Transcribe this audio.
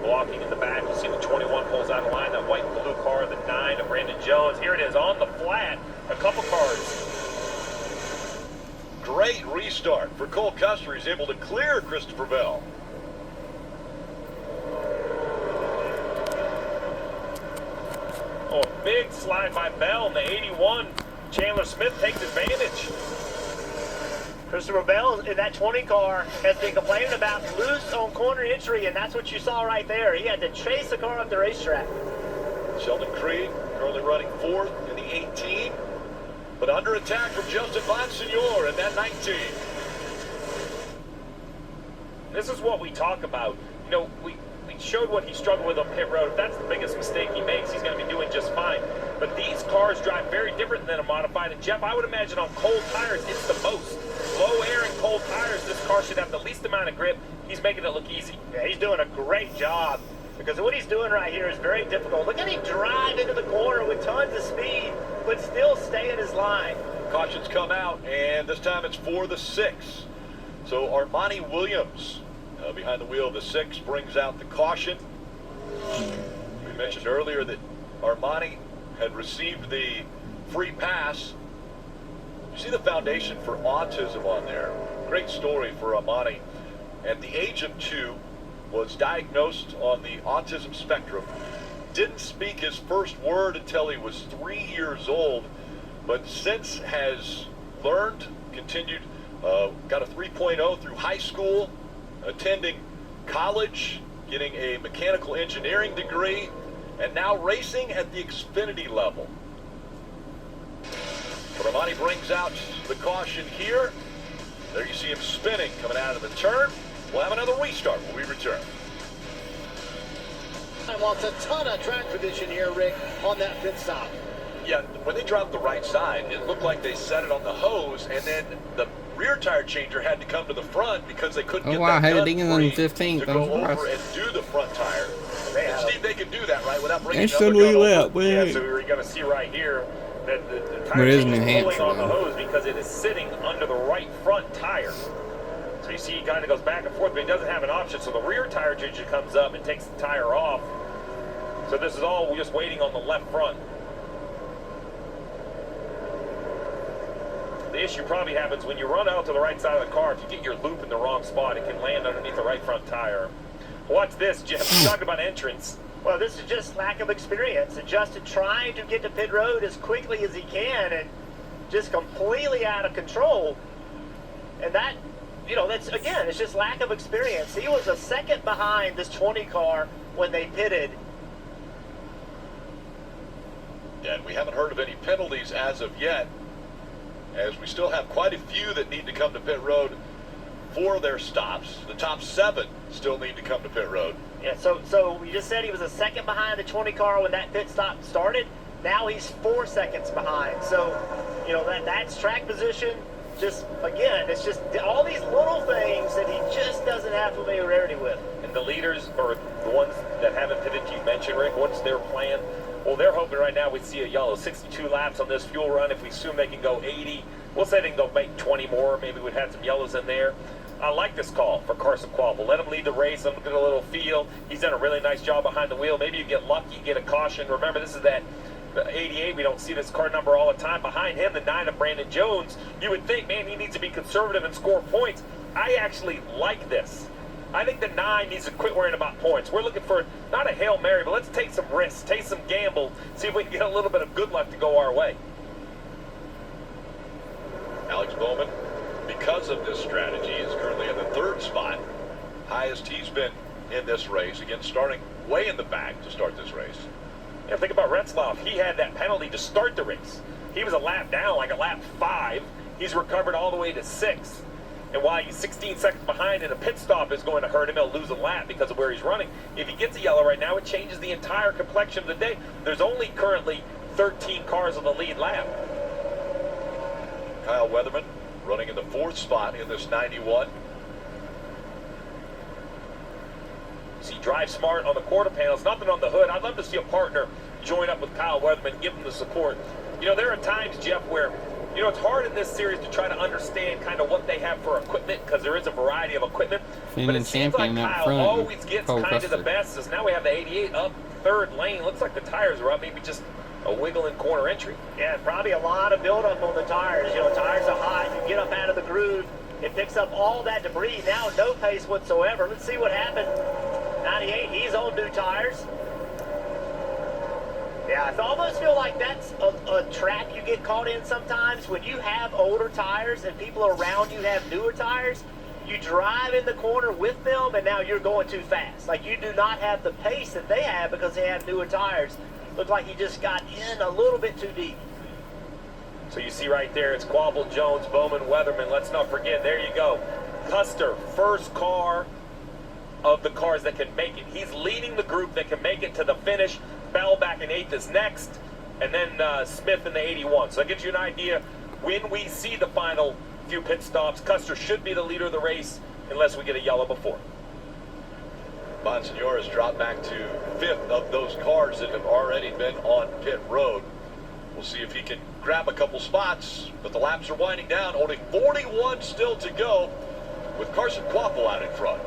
walking in the back. You see the 21 pulls out of line, that white and blue car, the 9 of Brandon Jones. Here it is on the flat, a couple cars. Great restart for Cole Custer. He's able to clear Christopher Bell. Oh, a big slide by Bell in the 81. Chandler Smith takes advantage. Christopher Bell in that 20 car has been complaining about loose on corner entry, and that's what you saw right there. He had to chase the car up the racetrack. Sheldon Creed currently running 4th in the 18, but under attack from Justin Bonsignor in that 19. This is what we talk about. You know, we showed what he struggled with on pit road. If that's the biggest mistake he makes, he's going to be doing just fine. But these cars drive very different than a modified. And Jeff, I would imagine on cold tires, it's the most. Low air and cold tires, this car should have the least amount of grip. He's making it look easy. Yeah, he's doing a great job, because what he's doing right here is very difficult. Look at him drive into the corner with tons of speed, but still stay in his line. Cautions come out, and this time it's for the 6. So Armani Williams behind the wheel of the 6 brings out the caution. We mentioned earlier that Armani had received the free pass. You see the Foundation for Autism on there. Great story for Armani. At the age of 2, was diagnosed on the autism spectrum. Didn't speak his first word until he was 3 years old, but since has learned, continued, got a 3.0 through high school, attending college, getting a mechanical engineering degree, and now racing at the Xfinity level. But Armani brings out the caution here. There you see him spinning coming out of the turn. We'll have another restart when we return. I wants a ton of track position here, Rick, on that pit stop. Yeah, when they dropped the right side, it looked like they set it on the hose, and then the rear tire changer had to come to the front because they couldn't get that gun free to go over and do the front tire. And Steve, they could do that, right, without bringing another gun over. Yeah, so we're going to see right here that the tire changer is pulling on the hose because it is sitting under the right front tire. So you see he kind of goes back and forth, but he doesn't have an option. So the rear tire changer comes up and takes the tire off. So this is all just waiting on the left front. The issue probably happens when you run out to the right side of the car. If you get your loop in the wrong spot, it can land underneath the right front tire. Watch this, Jeff. You talked about entrance. Well, this is just lack of experience. And Justin trying to get to pit road as quickly as he can and just completely out of control. And that, you know, that's, again, it's just lack of experience. He was a second behind this 20 car when they pitted. And we haven't heard of any penalties as of yet, as we still have quite a few that need to come to pit road for their stops. The top 7 still need to come to pit road. Yeah, so we just said he was a second behind the 20 car when that pit stop started. Now he's 4 seconds behind. So, you know, that's track position. Just, again, it's just all these little things that he just doesn't have familiarity with. And the leaders, or the ones that haven't pitted, you mentioned, Rick, what's their plan? Well, they're hoping right now we see a yellow. 62 laps on this fuel run. If we assume they can go 80, we'll say they can go make 20 more. Maybe we'd have some yellows in there. I like this call for Carson Quaffle. Let him lead the race. Let him get a little feel. He's done a really nice job behind the wheel. Maybe you get lucky, get a caution. Remember, this is that 88. We don't see this car number all the time. Behind him, the 9 of Brandon Jones. You would think, man, he needs to be conservative and score points. I actually like this. I think the 9 needs to quit worrying about points. We're looking for not a Hail Mary, but let's take some risks, take some gamble, see if we can get a little bit of good luck to go our way. Alex Bowman, because of this strategy, is currently in the 3rd spot. Highest he's been in this race. Again, starting way in the back to start this race. Yeah, think about Retzlaff. He had that penalty to start the race. He was a lap down, like a lap 5. He's recovered all the way to 6th. And while he's 16 seconds behind and a pit stop is going to hurt him, he'll lose a lap because of where he's running. If he gets a yellow right now, it changes the entire complexion of the day. There's only currently 13 cars on the lead lap. Kyle Weatherman running in the 4th spot in this 91. See, drive smart on the quarter panels, nothing on the hood. I'd love to see a partner join up with Kyle Weatherman, give him the support. You know, there are times, Jeff, where You know, it's hard in this series to try to understand kind of what they have for equipment because there is a variety of equipment. But it seems like Kyle always gets kind of the best. As now we have the 88 up third lane. Looks like the tires are up, maybe just a wiggle in corner entry. Yeah, probably a lot of buildup on the tires. You know, tires are hot. You get up out of the groove. It picks up all that debris. Now no pace whatsoever. Let's see what happened. 98, he's on new tires. Yeah, I almost feel like that's a trap you get caught in sometimes. When you have older tires and people around you have newer tires, you drive in the corner with them and now you're going too fast. Like you do not have the pace that they have because they have newer tires. Looked like he just got in a little bit too deep. So you see right there, it's Quabbel, Jones, Bowman, Weatherman. Let's not forget, there you go. Custer, first car of the cars that can make it. He's leading the group that can make it to the finish. Bell back in 8th is next, and then Smith in the 81. So that gives you an idea when we see the final few pit stops. Custer should be the leader of the race unless we get a yellow before. Bonsignor has dropped back to 5th of those cars that have already been on pit road. We'll see if he can grab a couple spots, but the laps are winding down. Only 41 still to go with Carson Quaffel out in front.